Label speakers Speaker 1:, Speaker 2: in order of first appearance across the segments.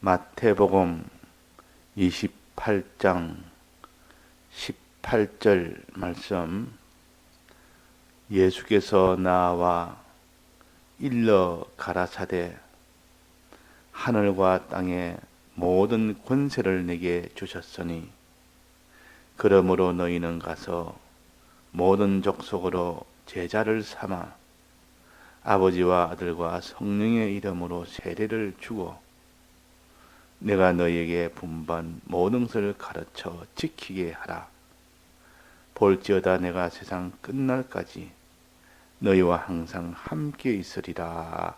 Speaker 1: 마태복음 28장 18절 말씀, 예수께서 나와 일러 가라사대 하늘과 땅의 모든 권세를 내게 주셨으니 그러므로 너희는 가서 모든 족속으로 제자를 삼아 아버지와 아들과 성령의 이름으로 세례를 주고 내가 너희에게 분반 모든 것을 가르쳐 지키게 하라. 볼지어다 내가 세상 끝날까지 너희와 항상 함께 있으리라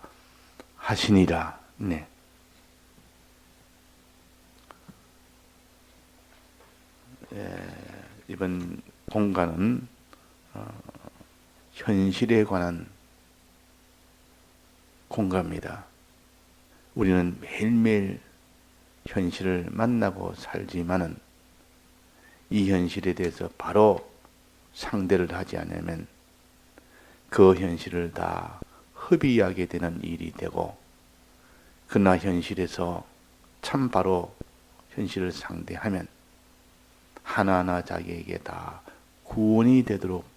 Speaker 1: 하시니라. 네. 이번 공간은 현실에 관한 공간입니다. 우리는 매일매일 현실을 만나고 살지만은 이 현실에 대해서 바로 상대를 하지 않으면 그 현실을 다 흡의하게 되는 일이 되고, 그러나 현실에서 참 바로 현실을 상대하면 하나하나 자기에게 다 구원이 되도록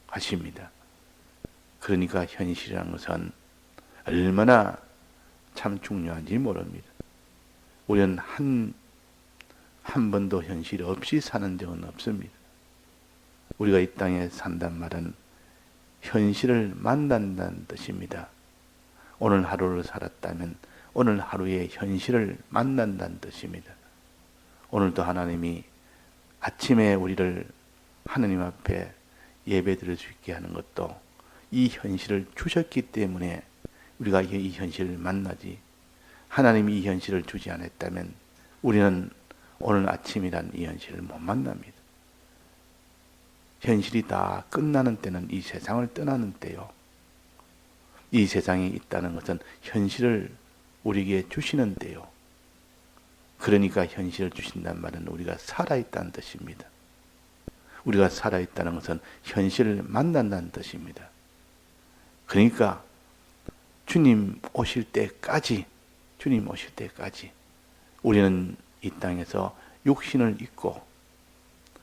Speaker 1: 하십니다. 그러니까 현실이라는 것은 얼마나 참 중요한지 모릅니다. 우리는 한 번도 현실 없이 사는 적은 없습니다. 우리가 이 땅에 산단 말은 현실을 만난다는 뜻입니다. 오늘 하루를 살았다면 오늘 하루의 현실을 만난다는 뜻입니다. 오늘도 하나님이 아침에 우리를 하나님 앞에 예배 드릴 수 있게 하는 것도 이 현실을 주셨기 때문에 우리가 이 현실을 만나지, 하나님이 이 현실을 주지 않았다면 우리는 오늘 아침이란 이 현실을 못 만납니다. 현실이 다 끝나는 때는 이 세상을 떠나는 때요. 이 세상에 있다는 것은 현실을 우리에게 주시는 때요. 그러니까 현실을 주신단 말은 우리가 살아있다는 뜻입니다. 우리가 살아있다는 것은 현실을 만난다는 뜻입니다. 그러니까 주님 오실 때까지 우리는 이 땅에서 육신을 입고,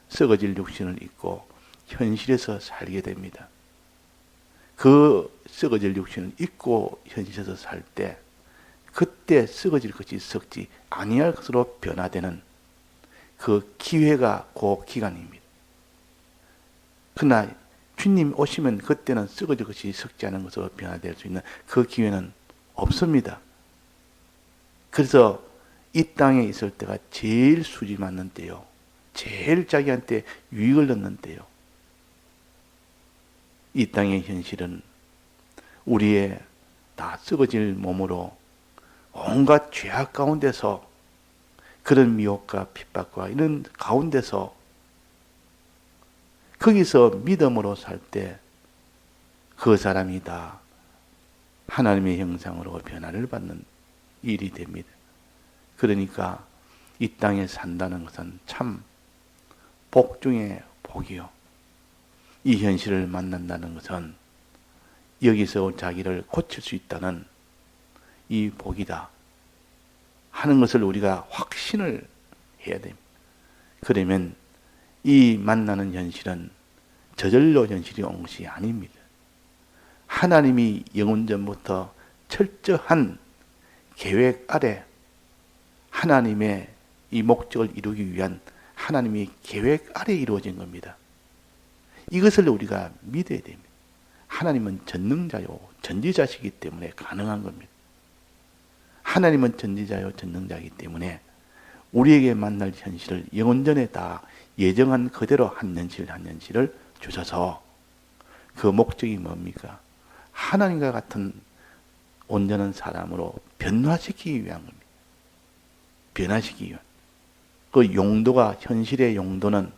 Speaker 1: 썩어질 육신을 입고 현실에서 살게 됩니다. 그 썩어질 육신을 입고 현실에서 살 때 그때 썩어질 것이 썩지 아니할 것으로 변화되는 그 기회가 그 기간입니다. 그러나 주님 오시면 그때는 썩어질 것이 썩지 않은 것으로 변화될 수 있는 그 기회는 없습니다. 그래서 이 땅에 있을 때가 제일 수지 맞는 때요. 제일 자기한테 유익을 얻는 때요. 이 땅의 현실은 우리의 다 썩어질 몸으로 온갖 죄악 가운데서, 그런 미혹과 핍박과 이런 가운데서 거기서 믿음으로 살 때 그 사람이 다 하나님의 형상으로 변화를 받는 일이 됩니다. 그러니까 이 땅에 산다는 것은 참 복 중에 복이요. 이 현실을 만난다는 것은 여기서 자기를 고칠 수 있다는 이 복이다 하는 것을 우리가 확신을 해야 됩니다. 그러면 이 만나는 현실은 저절로 현실이 온 것이 아닙니다. 하나님이 영원전부터 철저한 계획 아래 하나님의 이 목적을 이루기 위한 하나님의 계획 아래 이루어진 겁니다. 이것을 우리가 믿어야 됩니다. 하나님은 전능자요 전지자시기 때문에 가능한 겁니다. 하나님은 전지자요 전능자이기 때문에 우리에게 만날 현실을 영원전에 다 예정한 그대로 한 현실을 주셔서, 그 목적이 뭡니까? 하나님과 같은 온전한 사람으로 변화시키기 위한 겁니다. 변화시키기 위한. 그 용도가, 현실의 용도는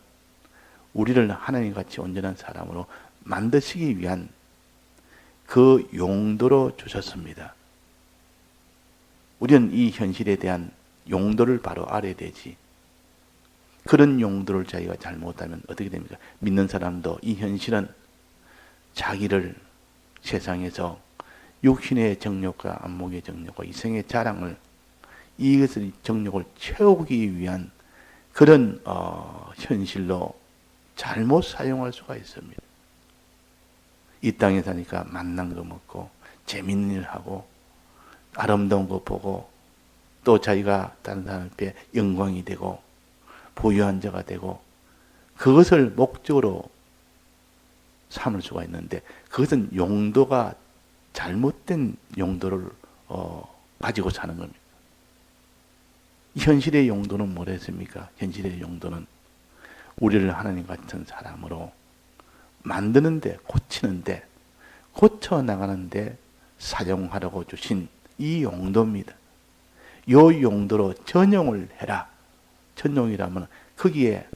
Speaker 1: 우리를 하나님같이 온전한 사람으로 만드시기 위한 그 용도로 주셨습니다. 우리는 이 현실에 대한 용도를 바로 알아야 되지. 그런 용도를 자기가 잘못하면 어떻게 됩니까? 믿는 사람도 이 현실은 자기를 세상에서 육신의 정욕과 안목의 정욕과 이성의 자랑을 이것의 정욕을 채우기 위한 그런 현실로 잘못 사용할 수가 있습니다. 이 땅에 사니까 맛난 거 먹고 재밌는 일 하고 아름다운 거 보고 또 자기가 다른 사람 앞에 영광이 되고 부유한 자가 되고 그것을 목적으로 삼을 수가 있는데 그것은 용도가 잘못된 용도를 가지고 사는 겁니다. 현실의 용도는 뭐랬습니까? 현실의 용도는 우리를 하나님 같은 사람으로 만드는데, 고치는데, 고쳐나가는데 사용하라고 주신 이 용도입니다. 이 용도로 전용을 해라. 전용이라면 거기에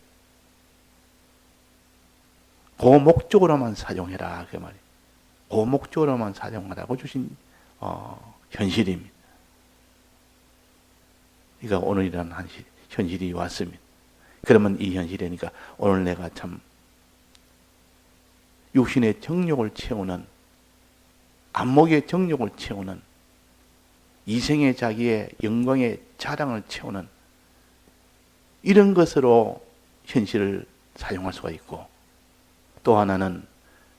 Speaker 1: 그 목적으로만 사용해라. 그 말이에요. 그 목적으로만 사용하라고 주신 현실입니다. 그러니까 오늘이라는 현실이 왔습니다. 그러면 이 현실이니까 오늘 내가 참 육신의 정욕을 채우는, 안목의 정욕을 채우는, 이생의 자기의 영광의 자랑을 채우는 이런 것으로 현실을 사용할 수가 있고, 또 하나는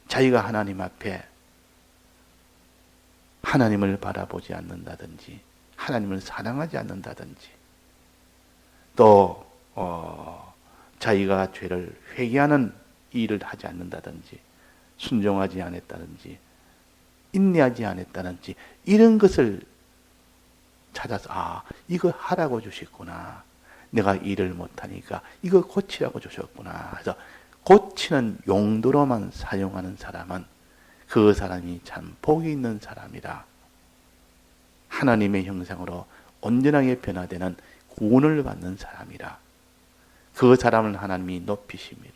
Speaker 1: 자기가 하나님 앞에 하나님을 바라보지 않는다든지 하나님을 사랑하지 않는다든지 또 자기가 죄를 회개하는 일을 하지 않는다든지 순종하지 않았다든지 인내하지 않았다든지 이런 것을 찾아서 이거 하라고 주셨구나. 내가 일을 못하니까 이거 고치라고 주셨구나. 그래서 고치는 용도로만 사용하는 사람은 그 사람이 참 복이 있는 사람이라. 하나님의 형상으로 온전하게 변화되는 구원을 받는 사람이라. 그 사람을 하나님이 높이십니다.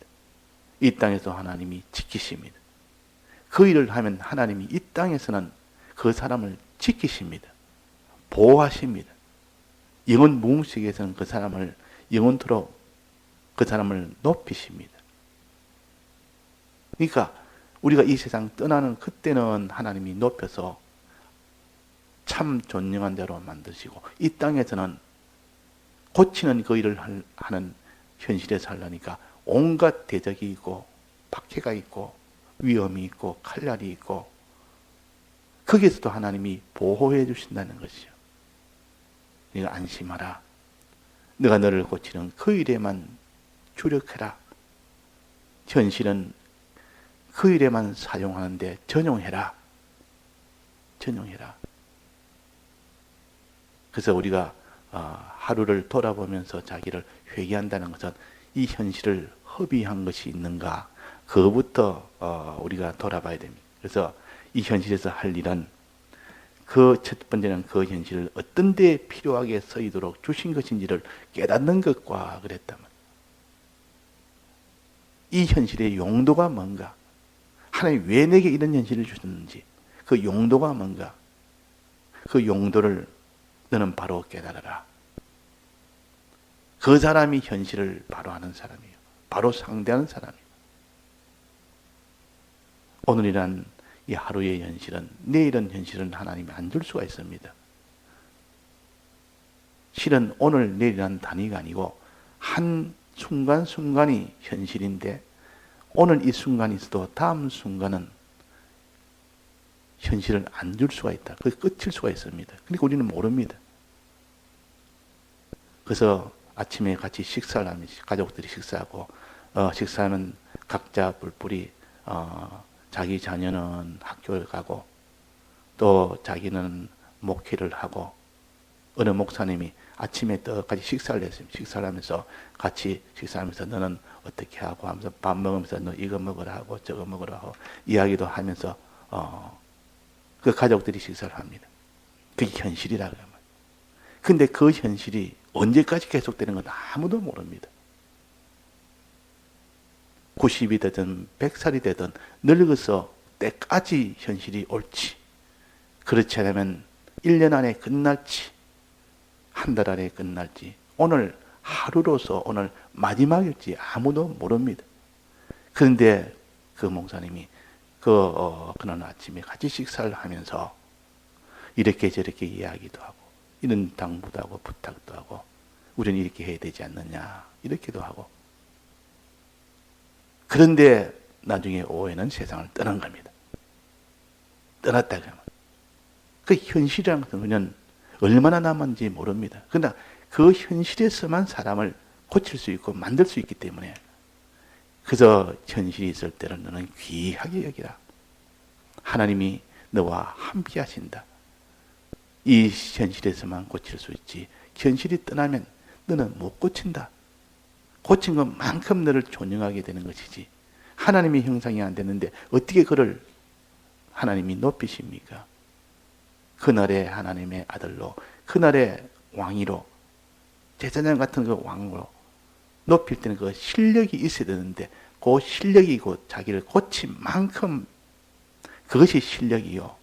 Speaker 1: 이 땅에서 하나님이 지키십니다. 그 일을 하면 하나님이 이 땅에서는 그 사람을 지키십니다. 보호하십니다. 영원 무궁세계에서는 그 사람을 영원토록 그 사람을 높이십니다. 그러니까 우리가 이 세상 떠나는 그때는 하나님이 높여서 참 존경한 자로 만드시고 이 땅에서는 고치는 그 일을 하는 현실에 살려니까 온갖 대적이 있고 박해가 있고 위험이 있고 칼날이 있고 거기에서도 하나님이 보호해 주신다는 것이죠. 네가 안심하라. 네가 너를 고치는 그 일에만 주력해라. 현실은 그 일에만 사용하는데 전용해라. 전용해라. 그래서 우리가 하루를 돌아보면서 자기를 회개한다는 것은 이 현실을 허비한 것이 있는가, 그거부터 우리가 돌아봐야 됩니다. 그래서 이 현실에서 할 일은 그 첫 번째는 그 현실을 어떤 데 필요하게 쓰이도록 주신 것인지를 깨닫는 것과 그랬다면 이 현실의 용도가 뭔가, 하나님 왜 내게 이런 현실을 주셨는지 그 용도가 뭔가, 그 용도를 너는 바로 깨달아라. 그 사람이 현실을 바로 아는 사람이에요. 바로 상대하는 사람이에요. 오늘이란 이 하루의 현실은, 내일은 현실은 하나님이 안 줄 수가 있습니다. 실은 오늘 내일이란 단위가 아니고 한 순간순간이 현실인데 오늘 이 순간이 있어도 다음 순간은 현실을 안 줄 수가 있다. 그게 끝일 수가 있습니다. 그러니까 우리는 모릅니다. 그래서 아침에 같이 식사를 하면 가족들이 식사하고 식사하면 각자 뿔뿔이 자기 자녀는 학교를 가고 또 자기는 목회를 하고 어느 목사님이 아침에 똑같이 식사를 했습니다. 식사를 하면서 같이 식사하면서 너는 어떻게 하고 하면서 밥 먹으면서 너 이거 먹으라 하고 저거 먹으라 하고 이야기도 하면서 그 가족들이 식사를 합니다. 그게 현실이라고 합니다. 근데 그 현실이 언제까지 계속되는 건 아무도 모릅니다. 90이 되든 100살이 되든 늙어서 때까지 현실이 옳지. 그렇지 않으면 1년 안에 끝날지 한 달 안에 끝날지 오늘 하루로서 오늘 마지막일지 아무도 모릅니다. 그런데 그 목사님이 그는 아침에 같이 식사를 하면서 이렇게 저렇게 이야기도 하고 이런 당부도 하고 부탁도 하고 우리는 이렇게 해야 되지 않느냐 이렇게도 하고 그런데 나중에 오해는 세상을 떠난 겁니다. 떠났다 그러면 그 현실이라는 것은 우리는 얼마나 남았는지 모릅니다. 그러나 그 현실에서만 사람을 고칠 수 있고 만들 수 있기 때문에 그래서 현실이 있을 때는 너는 귀하게 여기라. 하나님이 너와 함께 하신다. 이 현실에서만 고칠 수 있지 현실이 떠나면 너는 못 고친다. 고친 것만큼 너를 존경하게 되는 것이지 하나님의 형상이 안 되는데 어떻게 그를 하나님이 높이십니까? 그날의 하나님의 아들로 그날의 왕위로 제사장 같은 그 왕으로 높일 때는 그 실력이 있어야 되는데 그 실력이 곧 자기를 고친 만큼 그것이 실력이요.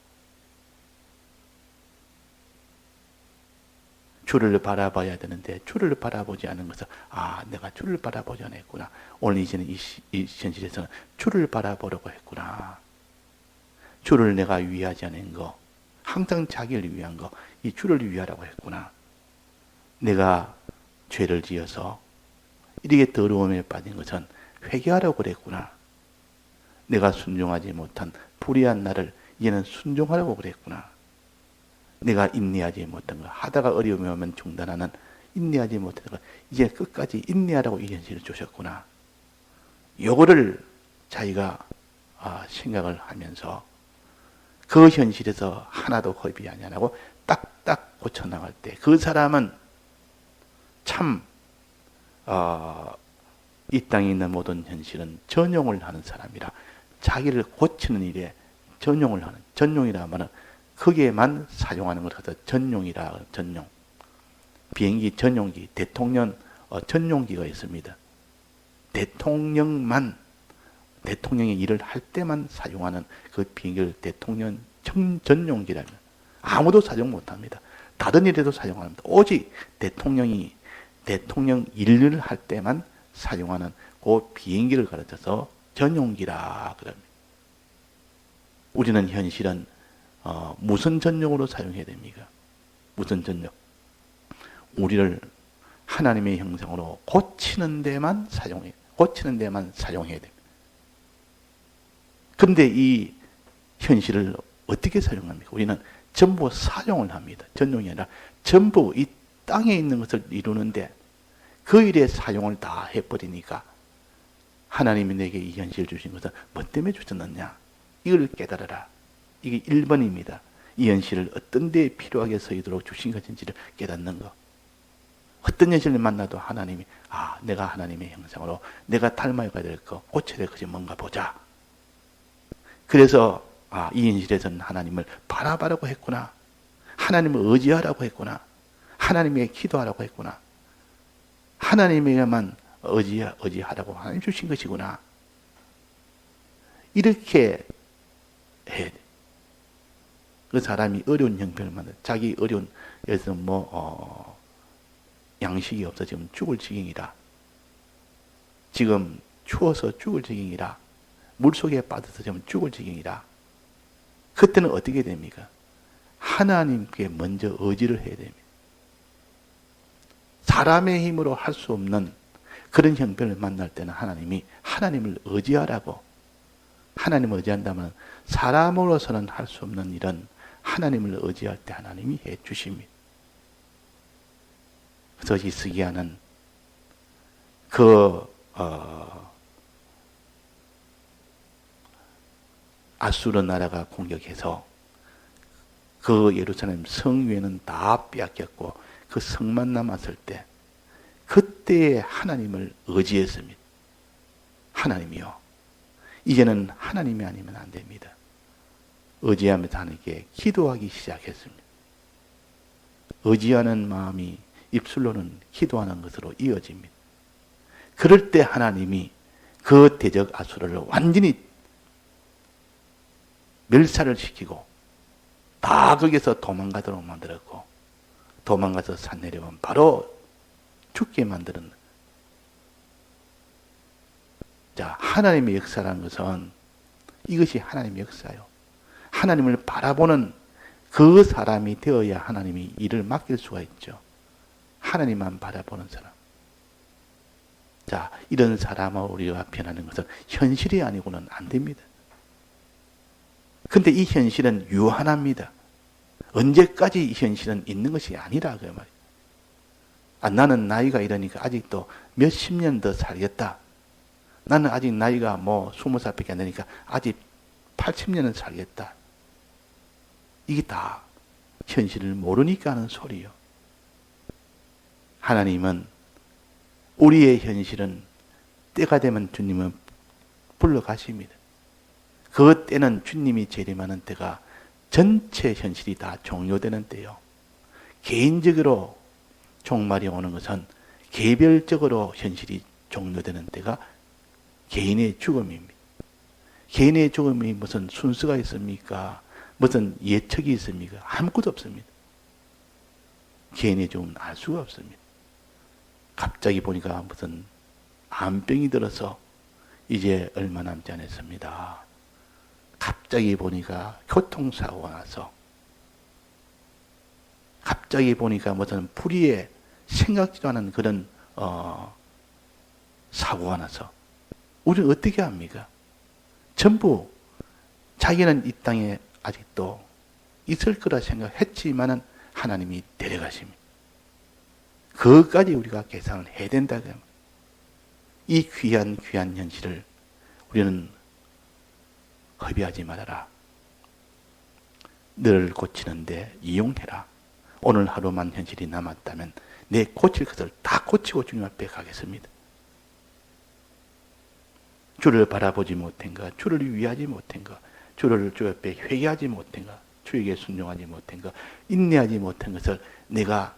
Speaker 1: 주를 바라봐야 되는데 주를 바라보지 않은 것은 내가 주를 바라보지 않았구나. 오늘 이제는 이 현실에서는 주를 바라보려고 했구나. 주를 내가 위하지 않은 거 항상 자기를 위한 거 이 주를 위하라고 했구나. 내가 죄를 지어서 이렇게 더러움에 빠진 것은 회개하라고 그랬구나. 내가 순종하지 못한 불의한 나를 이제는 순종하라고 그랬구나. 내가 인내하지 못한 거 하다가 어려움이 오면 중단하는 인내하지 못한 거 이제 끝까지 인내하라고 이 현실을 주셨구나. 요거를 자기가 생각을 하면서 그 현실에서 하나도 허비 안 하고 딱딱 고쳐나갈 때 그 사람은 참 이 땅에 있는 모든 현실은 전용을 하는 사람이라 자기를 고치는 일에 전용을 하는 전용이라 하면은 거기에만 사용하는 걸 갖다 전용이라 전용. 비행기 전용기, 대통령 전용기가 있습니다. 대통령의 일을 할 때만 사용하는 그 비행기를 대통령 전용기라면 아무도 사용 못합니다. 다른 일에도 사용 안 합니다. 오직 대통령 일을 할 때만 사용하는 그 비행기를 가르쳐서 전용기라 그럽니다. 우리는 현실은 무슨 전용으로 사용해야 됩니까? 무슨 전용? 우리를 하나님의 형상으로 고치는 데만 사용해야 됩니다. 그런데 이 현실을 어떻게 사용합니까? 우리는 전부 사용을 합니다. 전용이 아니라 전부 이 땅에 있는 것을 이루는데 그 일에 사용을 다 해버리니까 하나님이 내게 이 현실을 주신 것은 뭐 때문에 주셨느냐? 이걸 깨달아라. 이게 1번입니다. 이 현실을 어떤 데에 필요하게 쓰이도록 주신 것인지를 깨닫는 것. 어떤 현실을 만나도 하나님이 내가 하나님의 형상으로 내가 닮아가야 될 것, 고쳐야 될 것이 뭔가 보자. 그래서 이 현실에서는 하나님을 바라보라고 했구나. 하나님을 의지하라고 했구나. 하나님에게 기도하라고 했구나. 하나님에게만 의지하라고 하나님 주신 것이구나. 이렇게 해야 돼. 그 사람이 어려운 형편을 만나 자기 어려운 예를 들어 양식이 없어 지금 죽을 지경이라. 지금 추워서 죽을 지경이라. 물속에 빠져서 지금 죽을 지경이라. 그때는 어떻게 됩니까? 하나님께 먼저 의지를 해야 됩니다. 사람의 힘으로 할 수 없는 그런 형편을 만날 때는 하나님을 의지하라고. 하나님을 의지한다면 사람으로서는 할 수 없는 일은 하나님을 의지할 때 하나님이 해 주십니다. 그래서 히스기야는 아수르 나라가 공격해서 그 예루살렘 성 위에는 다 빼앗겼고 그 성만 남았을 때 그때에 하나님을 의지했습니다. 하나님이요. 이제는 하나님이 아니면 안 됩니다. 의지하면서 하나님께 기도하기 시작했습니다. 의지하는 마음이 입술로는 기도하는 것으로 이어집니다. 그럴 때 하나님이 그 대적 아수르를 완전히 멸살을 시키고 다 거기서 도망가도록 만들었고 도망가서 산 내려오면 바로 죽게 만드는. 자, 하나님의 역사라는 것은 이것이 하나님의 역사요. 하나님을 바라보는 그 사람이 되어야 하나님이 일을 맡길 수가 있죠. 하나님만 바라보는 사람. 자, 이런 사람을 우리가 변하는 것은 현실이 아니고는 안 됩니다. 근데 이 현실은 유한합니다. 언제까지 이 현실은 있는 것이 아니라 그 말이에요. 나는 나이가 이러니까 아직도 몇십 년 더 살겠다. 나는 아직 나이가 20살밖에 안 되니까 아직 80년은 살겠다. 이게 다 현실을 모르니까 하는 소리요. 하나님은 우리의 현실은 때가 되면 주님은 불러가십니다. 그 때는 주님이 재림하는 때가 전체 현실이 다 종료되는 때요. 개인적으로 종말이 오는 것은 개별적으로 현실이 종료되는 때가 개인의 죽음입니다. 개인의 죽음이 무슨 순서가 있습니까? 무슨 예측이 있습니까? 아무것도 없습니다. 개인의 죽음은 알 수가 없습니다. 갑자기 보니까 무슨 암병이 들어서 이제 얼마 남지 않았습니다. 갑자기 보니까 교통사고가 나서 갑자기 보니까 무슨 불의에 생각지도 않은 그런 사고가 나서 우리는 어떻게 합니까? 전부 자기는 이 땅에 아직도 있을 거라 생각했지만은 하나님이 데려가십니다. 그것까지 우리가 계산을 해야 된다. 이 귀한 현실을 우리는 허비하지 말아라. 너를 고치는데 이용해라. 오늘 하루만 현실이 남았다면 내 고칠 것을 다 고치고 주님 앞에 가겠습니다. 주를 바라보지 못한가, 주를 위하지 못한가, 주를 주 앞에 회개하지 못한가, 주에게 순종하지 못한가, 인내하지 못한 것을 내가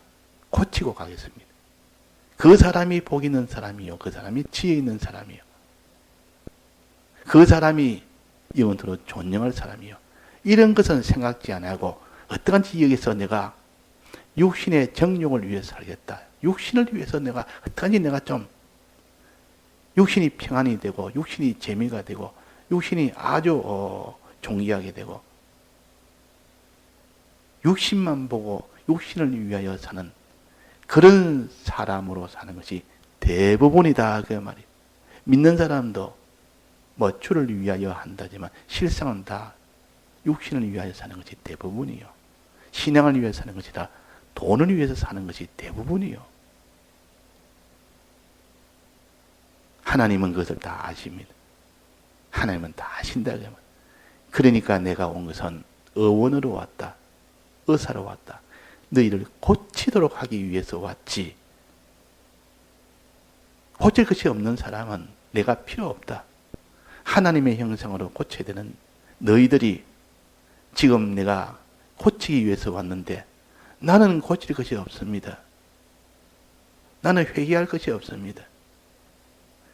Speaker 1: 고치고 가겠습니다. 그 사람이 복 있는 사람이요, 그 사람이 지혜 있는 사람이요, 그 사람이 영원토록 존경할 사람이요. 이런 것은 생각지 안 하고 어떠한 지역에서 내가 육신의 정욕을 위해서 살겠다. 육신을 위해서 내가 어떠한지 내가 좀 육신이 평안이 되고 육신이 재미가 되고 육신이 아주 존귀하게 되고 육신만 보고 육신을 위하여 사는 그런 사람으로 사는 것이 대부분이다 그 말이에요. 믿는 사람도 주를 위하여 한다지만 실상은 다 육신을 위하여 사는 것이 대부분이요. 신앙을 위해서 사는 것이 다 돈을 위해서 사는 것이 대부분이요. 하나님은 그것을 다 아십니다. 하나님은 다 아신다. 그러니까 내가 온 것은 의원으로 왔다. 의사로 왔다. 너희를 고치도록 하기 위해서 왔지. 고칠 것이 없는 사람은 내가 필요 없다. 하나님의 형상으로 고쳐야 되는 너희들이 지금 내가 고치기 위해서 왔는데 나는 고칠 것이 없습니다. 나는 회개할 것이 없습니다.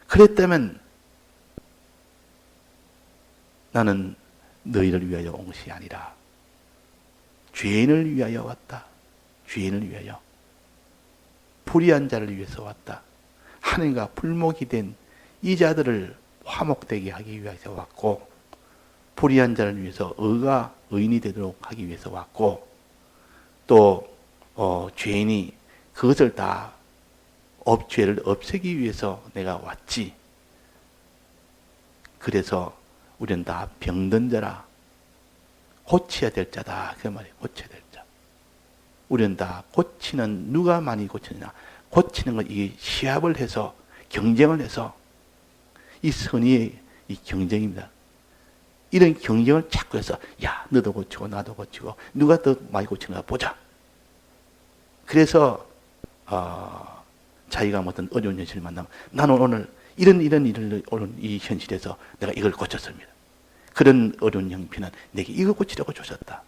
Speaker 1: 그랬다면 나는 너희를 위하여 온 것이 아니라 죄인을 위하여 왔다. 죄인을 위하여. 불의한 자를 위해서 왔다. 하나님과 불목이 된 이 자들을 화목되게 하기 위해서 왔고, 불의한 자를 위해서 의가 의인이 되도록 하기 위해서 왔고, 또 죄인이 그것을 다 죄를 없애기 위해서 내가 왔지. 그래서 우리는 다 병든 자라. 고쳐야 될 자다. 그 말이에요. 고쳐야 될 자. 우리는 다 고치는, 누가 많이 고치느냐. 고치는 건 이 시합을 해서, 경쟁을 해서, 이 선의의 이 경쟁입니다. 이런 경쟁을 자꾸 해서, 야, 너도 고치고, 나도 고치고, 누가 더 많이 고치는가 보자. 그래서, 자기가 어떤 어려운 현실을 만나면, 나는 오늘 이런 일을 오늘 이 현실에서 내가 이걸 고쳤습니다. 그런 어려운 형편은 내게 이거 고치려고 주셨다.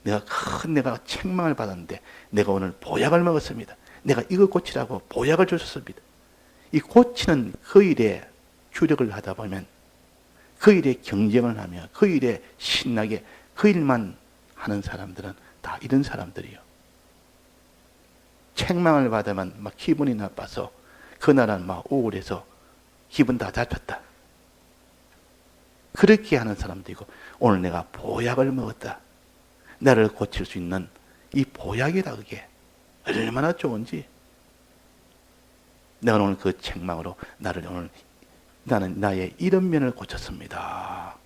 Speaker 1: 내가 책망을 받았는데 내가 오늘 보약을 먹었습니다. 내가 이거 고치라고 보약을 주셨습니다. 이 고치는 그 일에 주력을 하다 보면 그 일에 경쟁을 하며 그 일에 신나게 그 일만 하는 사람들은 다 이런 사람들이요. 책망을 받으면 막 기분이 나빠서 그날은 막 우울해서 기분 다 잡혔다. 그렇게 하는 사람도 있고, 오늘 내가 보약을 먹었다. 나를 고칠 수 있는 이 보약이다. 그게 얼마나 좋은지. 내가 오늘 그 책망으로 나는 나의 이런 면을 고쳤습니다.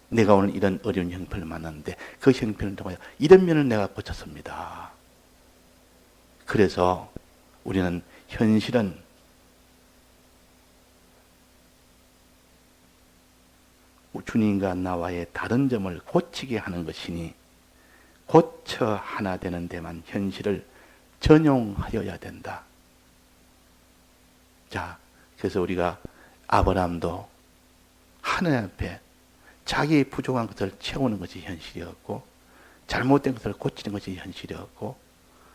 Speaker 1: 내가 오늘 이런 어려운 형편을 만났는데 그 형편을 통하여 이런 면을 내가 고쳤습니다. 그래서 우리는 현실은 주님과 나와의 다른 점을 고치게 하는 것이니 고쳐 하나 되는 데만 현실을 전용하여야 된다. 자, 그래서 우리가 아브라함도 하나님 앞에 자기 부족한 것을 채우는 것이 현실이었고 잘못된 것을 고치는 것이 현실이었고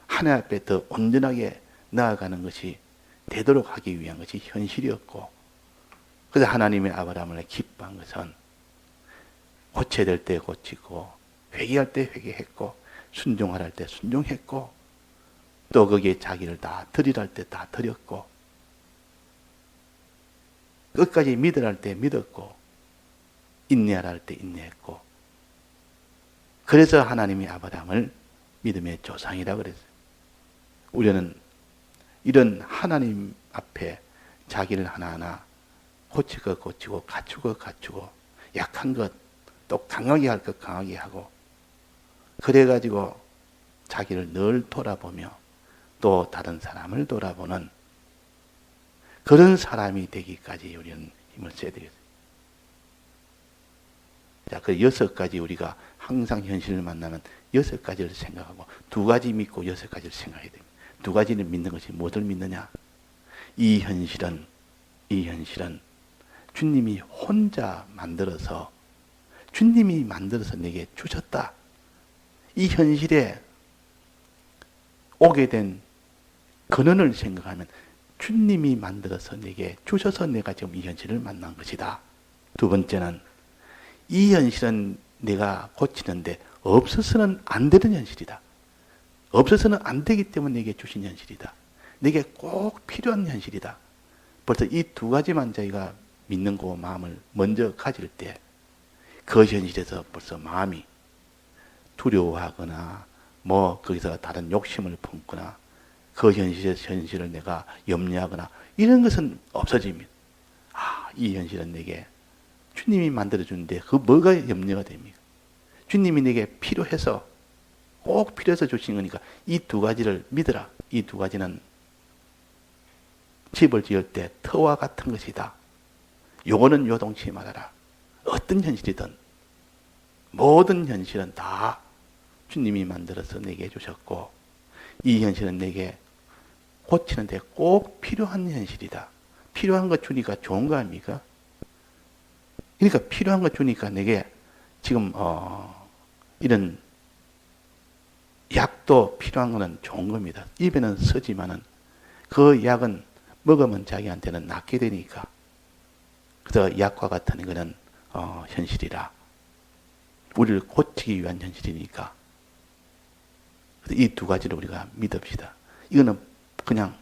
Speaker 1: 하나님 앞에 더 온전하게 나아가는 것이 되도록 하기 위한 것이 현실이었고 그래서 하나님의 아브라함을 기뻐한 것은 고쳐야 될 때 고치고 회개할 때 회개했고 순종하라 할 때 순종했고 또 거기에 자기를 다 드리라 할 때 다 드렸고 끝까지 믿으라 할 때 믿었고 인내하라 할 때 인내했고 그래서 하나님이 아브라함을 믿음의 조상이라고 그랬어요. 우리는 이런 하나님 앞에 자기를 하나하나 고칠 것 고치고 갖추 것 갖추고 약한 것 또 강하게 할 것 강하게 하고 그래가지고 자기를 늘 돌아보며 또 다른 사람을 돌아보는 그런 사람이 되기까지 우리는 힘을 써야 되겠어요. 자, 그 6가지 우리가 항상 현실을 만나면 6가지를 생각하고 2가지 믿고 6가지를 생각해야 됩니다. 2가지를 믿는 것이 무엇을 믿느냐? 이 현실은 주님이 혼자 만들어서 주님이 만들어서 내게 주셨다. 이 현실에 오게 된 근원을 생각하면 주님이 만들어서 내게 주셔서 내가 지금 이 현실을 만난 것이다. 2번째는 이 현실은 내가 고치는데 없어서는 안 되는 현실이다. 없어서는 안 되기 때문에 내게 주신 현실이다. 내게 꼭 필요한 현실이다. 벌써 이 2가지만 저희가 믿는 그 마음을 먼저 가질 때 그 현실에서 벌써 마음이 두려워하거나 거기서 다른 욕심을 품거나 그 현실을 내가 염려하거나 이런 것은 없어집니다. 이 현실은 내게 주님이 만들어주는데 그 뭐가 염려가 됩니까? 주님이 내게 필요해서 꼭 필요해서 주신 거니까 이 2가지를 믿어라. 이 2가지는 집을 지을 때 터와 같은 것이다. 요거는 요동치 말아라. 어떤 현실이든 모든 현실은 다 주님이 만들어서 내게 주셨고 이 현실은 내게 고치는데 꼭 필요한 현실이다. 필요한 거 주니까 좋은 거 아닙니까? 그러니까 필요한 거 주니까 내게 지금 이런 약도 필요한 거는 좋은 겁니다. 입에는 쓰지만은 그 약은 먹으면 자기한테는 낫게 되니까. 그래서 약과 같은 거는 현실이라. 우리를 고치기 위한 현실이니까. 이 2가지를 우리가 믿읍시다. 이거는 그냥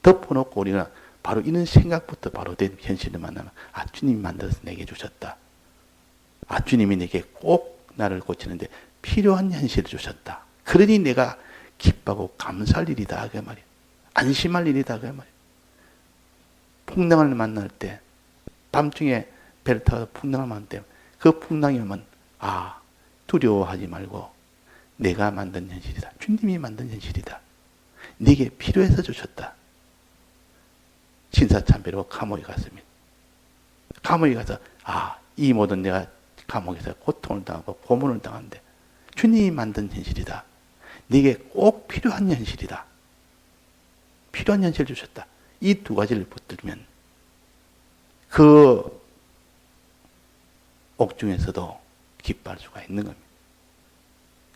Speaker 1: 덮어놓고 우리는 바로 이런 생각부터 바로 된 현실을 만나면 주님이 만들어서 내게 주셨다. 주님이 내게 꼭 나를 고치는데 필요한 현실을 주셨다. 그러니 내가 기뻐하고 감사할 일이다. 그 말이에요. 안심할 일이다. 그 말이에요. 풍랑을 만날 때 밤중에 배를 타고 풍랑을 만날 때 그 풍랑이 오면 두려워하지 말고 내가 만든 현실이다. 주님이 만든 현실이다. 네게 필요해서 주셨다. 신사참배로 감옥에 갔습니다. 감옥에 가서 이 모든 내가 감옥에서 고통을 당하고 고문을 당하는데 주님이 만든 현실이다. 네게 꼭 필요한 현실이다. 필요한 현실을 주셨다. 이 2가지를 붙들면 그 옥중에서도 기뻐할 수가 있는 겁니다.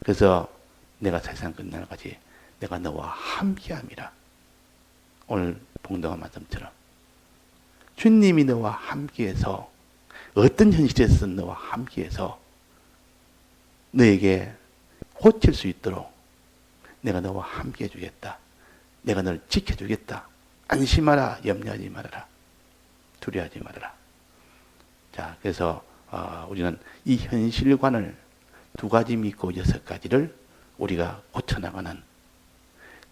Speaker 1: 그래서 내가 세상 끝날까지 내가 너와 함께함이라. 오늘 봉독한 말씀처럼 주님이 너와 함께해서 어떤 현실에서 너와 함께해서 너에게 고칠 수 있도록 내가 너와 함께해 주겠다. 내가 너를 지켜주겠다. 안심하라. 염려하지 말아라. 두려워하지 말아라. 자, 그래서 우리는 이 현실관을 2가지 믿고 6가지를 우리가 고쳐나가는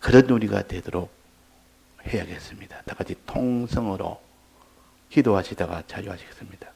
Speaker 1: 그런 우리가 되도록 해야겠습니다. 다 같이 통성으로 기도하시다가 자유하시겠습니다.